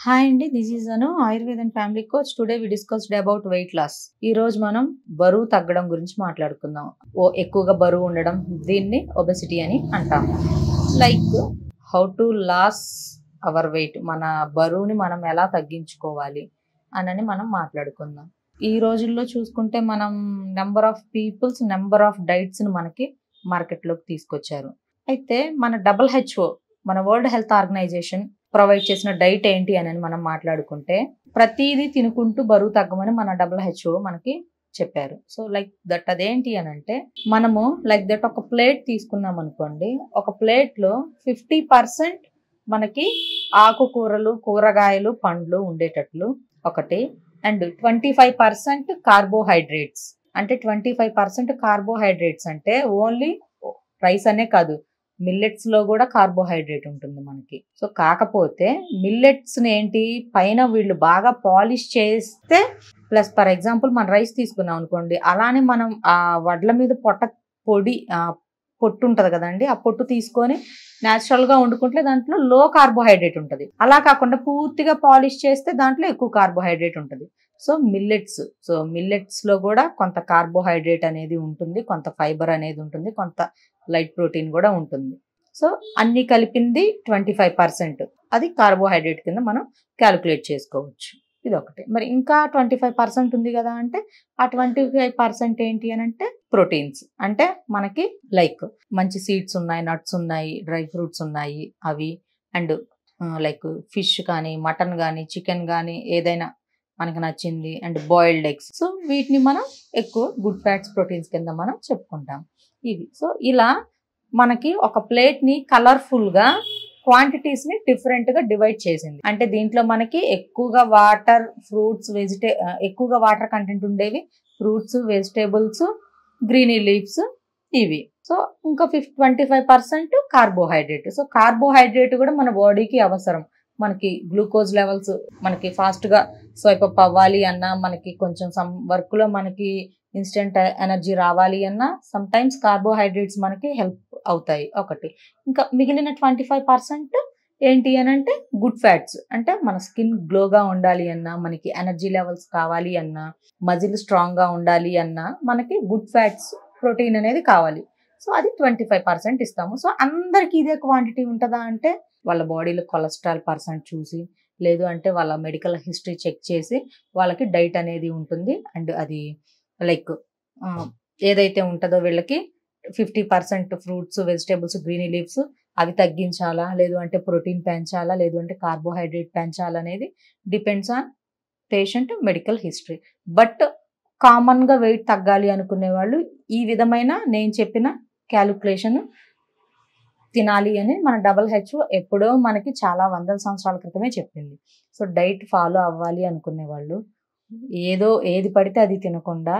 Hi అండి, this is Anu Ayurved and family coach. Today we discussed about weight loss. ఈ రోజు మనం బరువు తగ్గడం గురించి మాట్లాడుకుందాం. ఎక్కువగా బరువు ఉండడం, దీన్ని ఒబెసిటీ అని అంటాం. Like how to loss our weight, మన బరువుని మనం ఎలా తగ్గించుకోవాలి అని మనం మాట్లాడుకుందాం. ఈ రోజుల్లో చూసుకుంటే మనం number of peoples, number of డైట్స్ని మనకి మార్కెట్లోకి తీసుకొచ్చారు. అయితే మన WHO, మన వరల్డ్ హెల్త్ ఆర్గనైజేషన్ ప్రొవైడ్ చేసిన డైట్ ఏంటి అని మనం మాట్లాడుకుంటే, ప్రతిదీ తినుకుంటూ బరువు తగ్గమని మన WHO మనకి చెప్పారు. సో లైక్ దట్ అదేంటి అని అంటే, మనము లైక్ దట్ ఒక ప్లేట్ తీసుకున్నాం అనుకోండి, ఒక ప్లేట్లో 50% మనకి ఆకుకూరలు, కూరగాయలు, పండ్లు ఉండేటట్లు ఒకటి, అండ్ 25% కార్బోహైడ్రేట్స్. అంటే 25% కార్బోహైడ్రేట్స్ అంటే ఓన్లీ రైస్ అనే కాదు, మిల్లెట్స్ లో కూడా కార్బోహైడ్రేట్ ఉంటుంది మనకి. సో కాకపోతే మిల్లెట్స్ ఏంటి, పైన వీళ్ళు బాగా పాలిష్ చేస్తే ప్లస్, ఫర్ ఎగ్జాంపుల్ మన రైస్ తీసుకున్నాం అనుకోండి, అలానే మనం ఆ వడ్ల మీద పొట్టు ఉంటుంది కదండి, ఆ పొట్టు తీసుకొని న్యాచురల్ గా వండుకుంటే దాంట్లో లో కార్బోహైడ్రేట్ ఉంటుంది. అలా కాకుండా పూర్తిగా పాలిష్ చేస్తే దాంట్లో ఎక్కువ కార్బోహైడ్రేట్ ఉంటుంది. సో మిల్లెట్స్ లో కూడా కొంత కార్బోహైడ్రేట్ అనేది ఉంటుంది, కొంత ఫైబర్ అనేది ఉంటుంది, కొంత లైట్ ప్రోటీన్ కూడా ఉంటుంది. సో అన్ని కలిపింది 25%, అది కార్బోహైడ్రేట్ కింద మనం క్యాలిక్యులేట్ చేసుకోవచ్చు. ఇది ఒకటి. మరి ఇంకా 25% ఉంది కదా అంటే, ఆ 25% ఏంటి అని అంటే ప్రోటీన్స్. అంటే మనకి లైక్ మంచి సీడ్స్ ఉన్నాయి, నట్స్ ఉన్నాయి, డ్రై ఫ్రూట్స్ ఉన్నాయి, అవి అండ్ లైక్ ఫిష్ కానీ, మటన్ కానీ, చికెన్ కానీ, ఏదైనా మనకు నచ్చింది, అండ్ బాయిల్డ్ ఎగ్స్. సో వీటిని మనం ఎక్కువ గుడ్ ఫ్యాట్స్, ప్రోటీన్స్ కింద మనం చెప్పుకుంటాం ఇవి. సో ఇలా మనకి ఒక ప్లేట్ని కలర్ఫుల్గా క్వాంటిటీస్ని డిఫరెంట్గా డివైడ్ చేసింది. అంటే దీంట్లో మనకి ఎక్కువగా వాటర్, ఫ్రూట్స్, ఎక్కువగా వాటర్ కంటెంట్ ఉండేవి, ఫ్రూట్స్, వెజిటేబుల్స్, గ్రీనీ లీవ్స్ ఇవి. సో ఇంకా 25% కార్బోహైడ్రేట్. సో కార్బోహైడ్రేట్ కూడా మన బాడీకి అవసరం. మనకి గ్లూకోజ్ లెవెల్స్ మనకి ఫాస్ట్గా స్వైప్ అప్ అవ్వాలి అన్నా, మనకి కొంచెం సమ్ వర్క్లో మనకి ఇన్స్టెంట్ ఎనర్జీ రావాలి అన్నా సమ్ టైమ్స్ కార్బోహైడ్రేట్స్ మనకి హెల్ప్ అవుతాయి ఒకటి. ఇంకా మిగిలిన 25% ఏంటి అని అంటే గుడ్ ఫ్యాట్స్. అంటే మన స్కిన్ గ్లోగా ఉండాలి అన్నా, మనకి ఎనర్జీ లెవెల్స్ కావాలి అన్నా, మజిల్ స్ట్రాంగ్గా ఉండాలి అన్నా మనకి గుడ్ ఫ్యాట్స్, ప్రోటీన్ అనేది కావాలి. సో అది 25% ఇస్తాము. సో అందరికి ఇదే క్వాంటిటీ ఉంటుందా అంటే, వాళ్ళ బాడీలో కొలెస్ట్రాల్ పర్సెంట్ చూసి, లేదు అంటే వాళ్ళ మెడికల్ హిస్టరీ చెక్ చేసి వాళ్ళకి డైట్ అనేది ఉంటుంది. అండ్ అది లైక్ ఏదైతే ఉంటుందో వీళ్ళకి 50% ఫ్రూట్స్, వెజిటేబుల్స్, గ్రీనీ లీవ్స్ అవి తగ్గించాలా, లేదు అంటే ప్రోటీన్ పెంచాలా, లేదు అంటే కార్బోహైడ్రేట్ పెంచాలనేది depends on patient medical history. But కామన్గా వెయిట్ తగ్గాలి అనుకునే వాళ్ళు ఈ విధమైన నేను చెప్పిన క్యాలిక్యులేషన్ తినాలి అని మన WHO ఎప్పుడో మనకి చాలా వందల సంవత్సరాల క్రితమే చెప్పింది. సో డైట్ ఫాలో అవ్వాలి అనుకునే వాళ్ళు ఏది పడితే అది తినకుండా,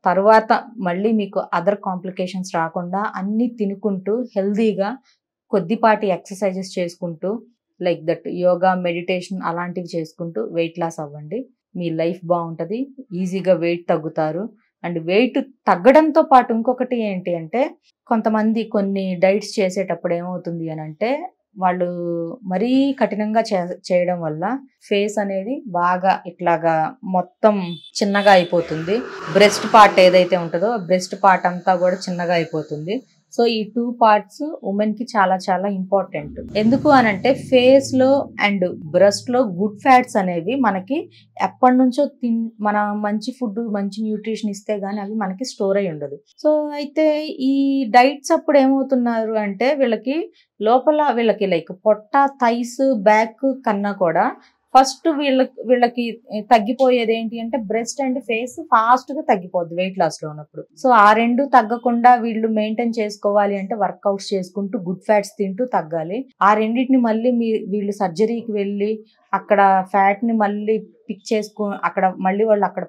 తర్వాత మళ్ళీ మీకు అదర్ కాంప్లికేషన్స్ రాకుండా అన్నీ తినుకుంటూ హెల్దీగా కొద్దిపాటి ఎక్సర్సైజెస్ చేసుకుంటూ, లైక్ దట్ యోగా, మెడిటేషన్ అలాంటివి చేసుకుంటూ వెయిట్ లాస్ అవ్వండి. మీ లైఫ్ బాగుంటుంది, ఈజీగా వెయిట్ తగ్గుతారు. అండ్ వెయిట్ తగ్గడంతో పాటు ఇంకొకటి ఏంటి అంటే, కొంతమంది కొన్ని డైట్స్ చేసేటప్పుడు ఏమవుతుంది అని అంటే, వాళ్ళు మరీ కఠినంగా చేయడం వల్ల ఫేస్ అనేది బాగా ఇట్లాగా మొత్తం చిన్నగా అయిపోతుంది. బ్రెస్ట్ పార్ట్ ఏదైతే ఉంటుందో బ్రెస్ట్ పార్ట్ అంతా కూడా చిన్నగా అయిపోతుంది. సో ఈ 2 parts ఉమెన్ కి చాలా చాలా ఇంపార్టెంట్. ఎందుకు అనంటే ఫేస్ లో అండ్ బ్రెస్ట్ లో గుడ్ ఫ్యాట్స్ అనేవి మనకి ఎప్పటి నుంచో మన మంచి ఫుడ్, మంచి న్యూట్రిషన్ ఇస్తే గానీ అవి మనకి స్టోర్ అయి ఉండదు. సో అయితే ఈ డైట్స్ అప్పుడు ఏమవుతున్నారు అంటే, వీళ్ళకి లైక్ పొట్ట, థైస్, బ్యాక్ కన్నా కూడా ఫస్ట్ వీళ్ళకి తగ్గిపోయేది ఏంటి అంటే బ్రెస్ట్ అండ్ ఫేస్ ఫాస్ట్ గా తగ్గిపోద్ది వెయిట్ లాస్ లో ఉన్నప్పుడు. సో ఆ రెండు తగ్గకుండా వీళ్ళు మెయింటైన్ చేసుకోవాలి అంటే వర్కౌట్స్ చేసుకుంటూ గుడ్ ఫ్యాట్స్ తింటూ తగ్గాలి. ఆ రెండింటిని మళ్ళీ వీళ్ళు సర్జరీకి వెళ్ళి అక్కడ ఫ్యాట్ ని మళ్ళీ పిక్ అక్కడ మళ్ళీ వాళ్ళు అక్కడ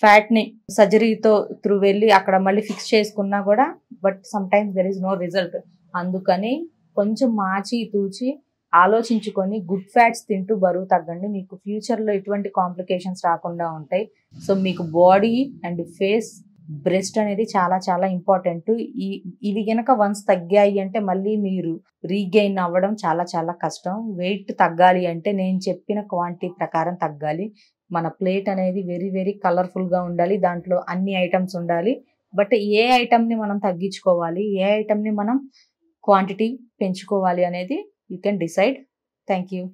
ఫ్యాట్ ని సర్జరీతో త్రూ వెళ్ళి అక్కడ మళ్ళీ ఫిక్స్ చేసుకున్నా కూడా but sometimes there is no result. అందుకని కొంచెం మాచి తూచి ఆలోచించుకొని గుడ్ ఫ్యాట్స్ తింటూ బరువు తగ్గండి. మీకు ఫ్యూచర్లో ఎటువంటి కాంప్లికేషన్స్ రాకుండా ఉంటాయి. సో మీకు బాడీ అండ్ ఫేస్ బ్రెస్ట్ అనేది చాలా చాలా ఇంపార్టెంట్. ఇవి గనక వన్స్ తగ్గాయి అంటే మళ్ళీ మీరు రీగెయిన్ అవ్వడం చాలా చాలా కష్టం. వెయిట్ తగ్గాలి అంటే నేను చెప్పిన క్వాంటిటీ ప్రకారం తగ్గాలి. మన ప్లేట్ అనేది వెరీ వెరీ కలర్ఫుల్గా ఉండాలి. దాంట్లో అన్ని ఐటమ్స్ ఉండాలి. బట్ ఏ ఐటమ్ని మనం తగ్గించుకోవాలి, ఏ ఐటమ్ని మనం క్వాంటిటీ పెంచుకోవాలి అనేది you can decide. Thank you.